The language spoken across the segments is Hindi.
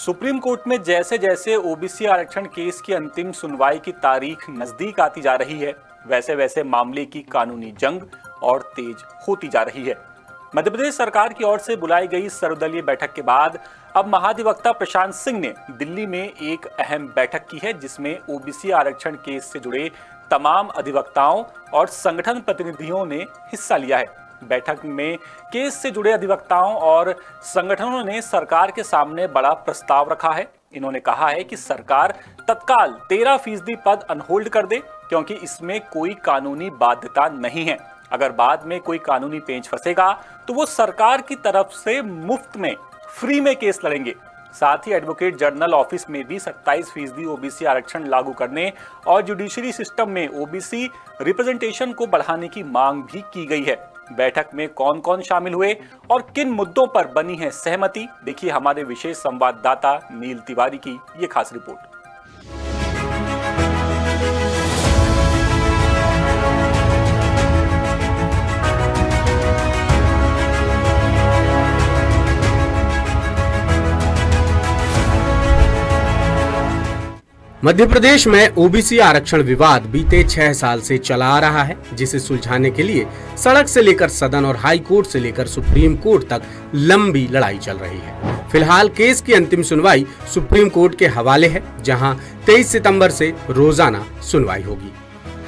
सुप्रीम कोर्ट में जैसे जैसे ओबीसी आरक्षण केस की अंतिम सुनवाई की तारीख नजदीक आती जा रही है, वैसे वैसे मामले की कानूनी जंग और तेज होती जा रही है। मध्य प्रदेश सरकार की ओर से बुलाई गई सर्वदलीय बैठक के बाद अब महाधिवक्ता प्रशांत सिंह ने दिल्ली में एक अहम बैठक की है, जिसमें ओबीसी आरक्षण केस से जुड़े तमाम अधिवक्ताओं और संगठन प्रतिनिधियों ने हिस्सा लिया है। बैठक में केस से जुड़े अधिवक्ताओं और संगठनों ने सरकार के सामने बड़ा प्रस्ताव रखा है। इन्होंने कहा है कि सरकार तत्काल 13% पद अनहोल्ड कर दे, क्योंकि इसमें कोई कानूनी बाध्यता नहीं है। अगर बाद में कोई कानूनी पेंच फंसेगा तो वो सरकार की तरफ से मुफ्त में फ्री में केस लड़ेंगे। साथ ही एडवोकेट जनरल ऑफिस में भी 27% ओबीसी आरक्षण लागू करने और जुडिशरी सिस्टम में ओबीसी रिप्रेजेंटेशन को बढ़ाने की मांग भी की गई है। बैठक में कौन कौन शामिल हुए और किन मुद्दों पर बनी है सहमति, देखिए हमारे विशेष संवाददाता नील तिवारी की ये खास रिपोर्ट। मध्य प्रदेश में ओबीसी आरक्षण विवाद बीते 6 साल से चला आ रहा है, जिसे सुलझाने के लिए सड़क से लेकर सदन और हाई कोर्ट से लेकर सुप्रीम कोर्ट तक लंबी लड़ाई चल रही है। फिलहाल केस की अंतिम सुनवाई सुप्रीम कोर्ट के हवाले है, जहां 23 सितंबर से रोजाना सुनवाई होगी।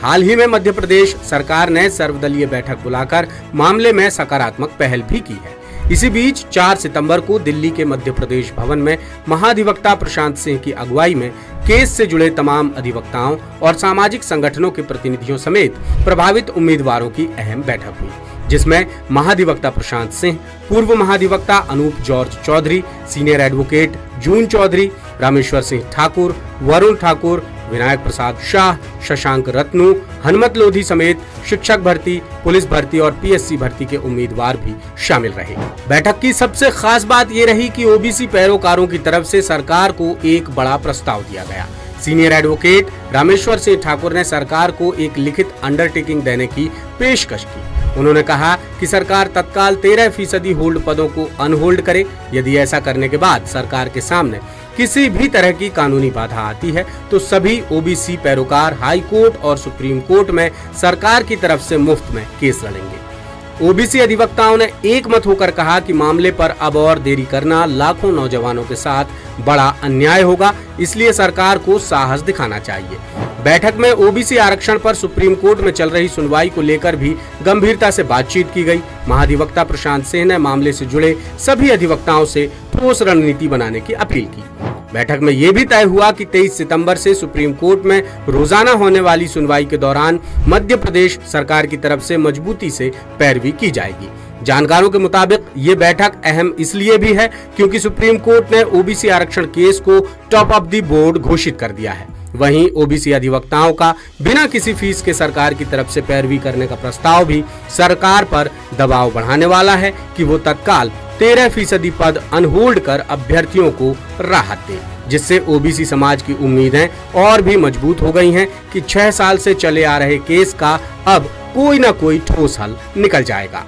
हाल ही में मध्य प्रदेश सरकार ने सर्वदलीय बैठक बुलाकर मामले में सकारात्मक पहल भी की है। इसी बीच 4 सितंबर को दिल्ली के मध्य प्रदेश भवन में महाधिवक्ता प्रशांत सिंह की अगुवाई में केस से जुड़े तमाम अधिवक्ताओं और सामाजिक संगठनों के प्रतिनिधियों समेत प्रभावित उम्मीदवारों की अहम बैठक हुई, जिसमें महाधिवक्ता प्रशांत सिंह, पूर्व महाधिवक्ता Anoop George Chaudhary, senior advocate June Chaudhary, Rameshwar Singh Thakur, Varun Thakur, Vinayak Prasad Shah, Shashank Ratnu, Hanumat Lodhi समेत शिक्षक भर्ती, पुलिस भर्ती और पीएससी भर्ती के उम्मीदवार भी शामिल रहे। बैठक की सबसे खास बात ये रही कि ओबीसी पैरोकारों की तरफ से सरकार को एक बड़ा प्रस्ताव दिया गया। सीनियर एडवोकेट रामेश्वर सिंह ठाकुर ने सरकार को एक लिखित अंडरटेकिंग देने की पेशकश की। उन्होंने कहा कि सरकार तत्काल 13% होल्ड पदों को अनहोल्ड करे। यदि ऐसा करने के बाद सरकार के सामने किसी भी तरह की कानूनी बाधा आती है तो सभी ओबीसी पैरोकार हाई कोर्ट और सुप्रीम कोर्ट में सरकार की तरफ से मुफ्त में केस लड़ेंगे। ओबीसी अधिवक्ताओं ने एक मत होकर कहा कि मामले पर अब और देरी करना लाखों नौजवानों के साथ बड़ा अन्याय होगा, इसलिए सरकार को साहस दिखाना चाहिए। बैठक में ओबीसी आरक्षण पर सुप्रीम कोर्ट में चल रही सुनवाई को लेकर भी गंभीरता से बातचीत की गई। महाधिवक्ता प्रशांत सिंह ने मामले से जुड़े सभी अधिवक्ताओं से ठोस रणनीति बनाने की अपील की। बैठक में ये भी तय हुआ कि 23 सितंबर से सुप्रीम कोर्ट में रोजाना होने वाली सुनवाई के दौरान मध्य प्रदेश सरकार की तरफ से मजबूती से पैरवी की जाएगी। जानकारों के मुताबिक ये बैठक अहम इसलिए भी है क्योंकि सुप्रीम कोर्ट ने ओबीसी आरक्षण केस को टॉप ऑफ द बोर्ड घोषित कर दिया है। वहीं ओबीसी अधिवक्ताओं का बिना किसी फीस के सरकार की तरफ से पैरवी करने का प्रस्ताव भी सरकार पर दबाव बढ़ाने वाला है कि वो तत्काल 13% पद अनहोल्ड कर अभ्यर्थियों को राहत दे, जिससे ओबीसी समाज की उम्मीदें और भी मजबूत हो गई हैं कि 6 साल से चले आ रहे केस का अब कोई न कोई ठोस हल निकल जाएगा।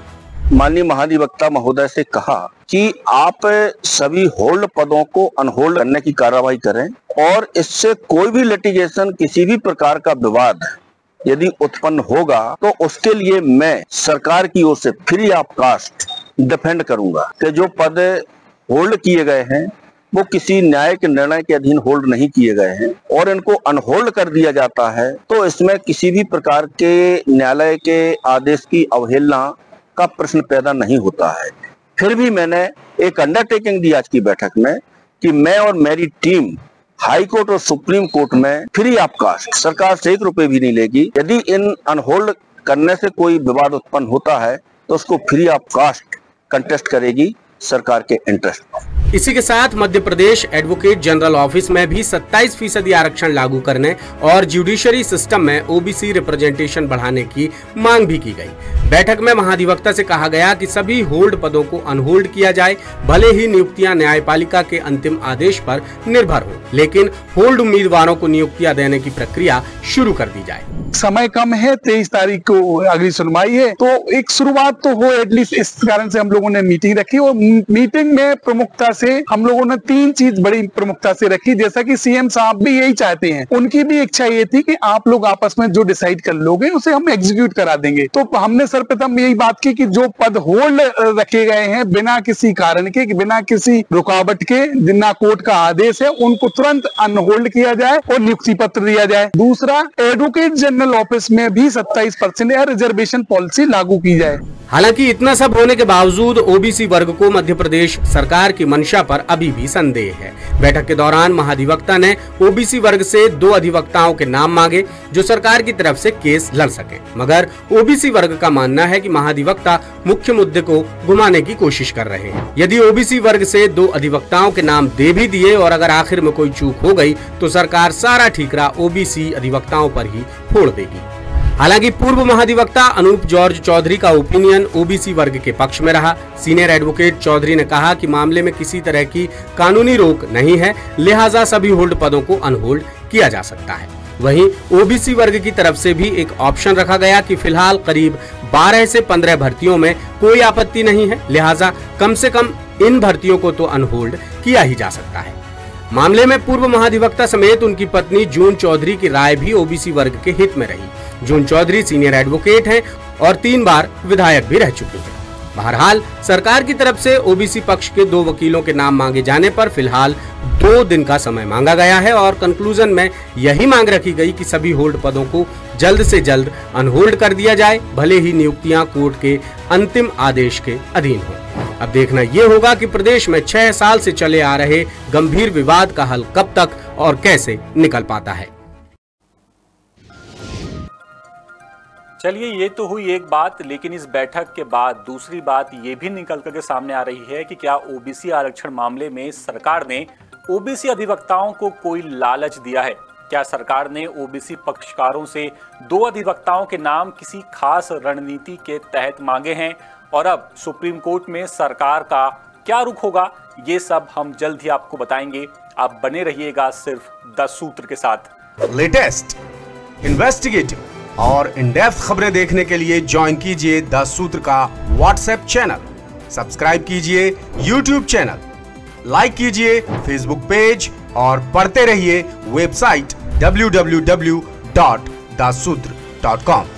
माननीय महाधिवक्ता महोदय से कहा कि आप सभी होल्ड पदों को अनहोल्ड करने की कार्रवाई करें और इससे कोई भी लिटिगेशन, किसी भी प्रकार का विवाद यदि उत्पन्न होगा तो उसके लिए मैं सरकार की ओर से फ्री ऑफ कास्ट डिफेंड करूंगा कि जो पद होल्ड किए गए हैं वो किसी न्यायिक निर्णय के अधीन होल्ड नहीं किए गए हैं और इनको अनहोल्ड कर दिया जाता है तो इसमें किसी भी प्रकार के न्यायालय के आदेश की अवहेलना का प्रश्न पैदा नहीं होता है। फिर भी मैंने एक अंडरटेकिंग दी आज की बैठक में कि मैं और मेरी टीम हाई कोर्ट और सुप्रीम कोर्ट में फ्री ऑफ कास्ट, सरकार से 1 रुपए भी नहीं लेगी। यदि इन अनहोल्ड करने से कोई विवाद उत्पन्न होता है तो उसको फ्री ऑफ कास्ट कंटेस्ट करेगी सरकार के इंटरेस्ट में। इसी के साथ Madhya Pradesh advocate general office में भी 27% आरक्षण लागू करने और जुडिशरी सिस्टम में ओबीसी रिप्रेजेंटेशन बढ़ाने की मांग भी की गई। बैठक में महाधिवक्ता से कहा गया कि सभी होल्ड पदों को अनहोल्ड किया जाए, भले ही नियुक्तियां न्यायपालिका के अंतिम आदेश पर निर्भर हो, लेकिन होल्ड उम्मीदवारों को नियुक्तियां देने की प्रक्रिया शुरू कर दी जाए। समय कम है, 23 तारीख को अगली सुनवाई है, तो एक शुरुआत तो हो एटलीस्ट, इस कारण से हम लोगों ने मीटिंग रखी और मीटिंग में प्रमुखता से हम लोगों ने 3 चीज बड़ी प्रमुखता से रखी, जैसा कि सीएम साहब भी यही चाहते हैं। उनकी भी इच्छा ये थी कि आप लोग आपस में जो डिसाइड कर लोगे उसे हम एग्जीक्यूट करा देंगे। तो हमने सर्वप्रथम यही बात की कि जो पद होल्ड रखे गए हैं बिना किसी कारण के, बिना किसी रुकावट के, जिन्ना कोर्ट का आदेश है, उनको तुरंत अनहोल्ड किया जाए और नियुक्ति पत्र दिया जाए। दूसरा, एडवोकेट जनरल ऑफिस में भी 27% या रिजर्वेशन पॉलिसी लागू की जाए। हालांकि इतना सब होने के बावजूद ओबीसी वर्ग को मध्य प्रदेश सरकार की मंशा पर अभी भी संदेह है। बैठक के दौरान महाधिवक्ता ने ओबीसी वर्ग से 2 अधिवक्ताओं के नाम मांगे जो सरकार की तरफ से केस लड़ सके, मगर ओबीसी वर्ग का मानना है कि महाधिवक्ता मुख्य मुद्दे को घुमाने की कोशिश कर रहे हैं। यदि ओबीसी वर्ग से 2 अधिवक्ताओं के नाम दे भी दिए और अगर आखिर में कोई चूक हो गई तो सरकार सारा ठीकरा ओबीसी अधिवक्ताओं पर ही फोड़ देगी। हालांकि पूर्व महाधिवक्ता अनूप जॉर्ज चौधरी का ओपिनियन ओबीसी वर्ग के पक्ष में रहा। सीनियर एडवोकेट चौधरी ने कहा कि मामले में किसी तरह की कानूनी रोक नहीं है, लिहाजा सभी होल्ड पदों को अनहोल्ड किया जा सकता है। वहीं ओबीसी वर्ग की तरफ से भी एक ऑप्शन रखा गया कि फिलहाल करीब 12 से 15 भर्तियों में कोई आपत्ति नहीं है, लिहाजा कम से कम इन भर्तियों को तो अनहोल्ड किया ही जा सकता है। मामले में पूर्व महाधिवक्ता समेत उनकी पत्नी जून चौधरी की राय भी ओबीसी वर्ग के हित में रही। जून चौधरी सीनियर एडवोकेट हैं और 3 बार विधायक भी रह चुकी हैं। बहरहाल सरकार की तरफ से ओबीसी पक्ष के 2 वकीलों के नाम मांगे जाने पर फिलहाल 2 दिन का समय मांगा गया है और कंक्लूजन में यही मांग रखी गई कि सभी होल्ड पदों को जल्द से जल्द अनहोल्ड कर दिया जाए, भले ही नियुक्तियां कोर्ट के अंतिम आदेश के अधीन हो। अब देखना ये होगा कि प्रदेश में 6 साल से चले आ रहे गंभीर विवाद का हल कब तक और कैसे निकल पाता है। चलिए, ये तो हुई एक बात, लेकिन इस बैठक के बाद दूसरी बात ये भी निकल करके सामने आ रही है कि क्या ओबीसी आरक्षण मामले में सरकार ने ओबीसी अधिवक्ताओं को कोई लालच दिया है? क्या सरकार ने ओबीसी पक्षकारों से 2 अधिवक्ताओं के नाम किसी खास रणनीति के तहत मांगे हैं? और अब सुप्रीम कोर्ट में सरकार का क्या रुख होगा, ये सब हम जल्द ही आपको बताएंगे। आप बने रहिएगा सिर्फ 10 सूत्र के साथ। लेटेस्ट, इन्वेस्टिगेटिव और इन डेप्थ खबरें देखने के लिए ज्वाइन कीजिए 10 सूत्र का व्हाट्सएप चैनल, सब्सक्राइब कीजिए यूट्यूब चैनल, लाइक कीजिए फेसबुक पेज और पढ़ते रहिए वेबसाइट www.dasootra.com।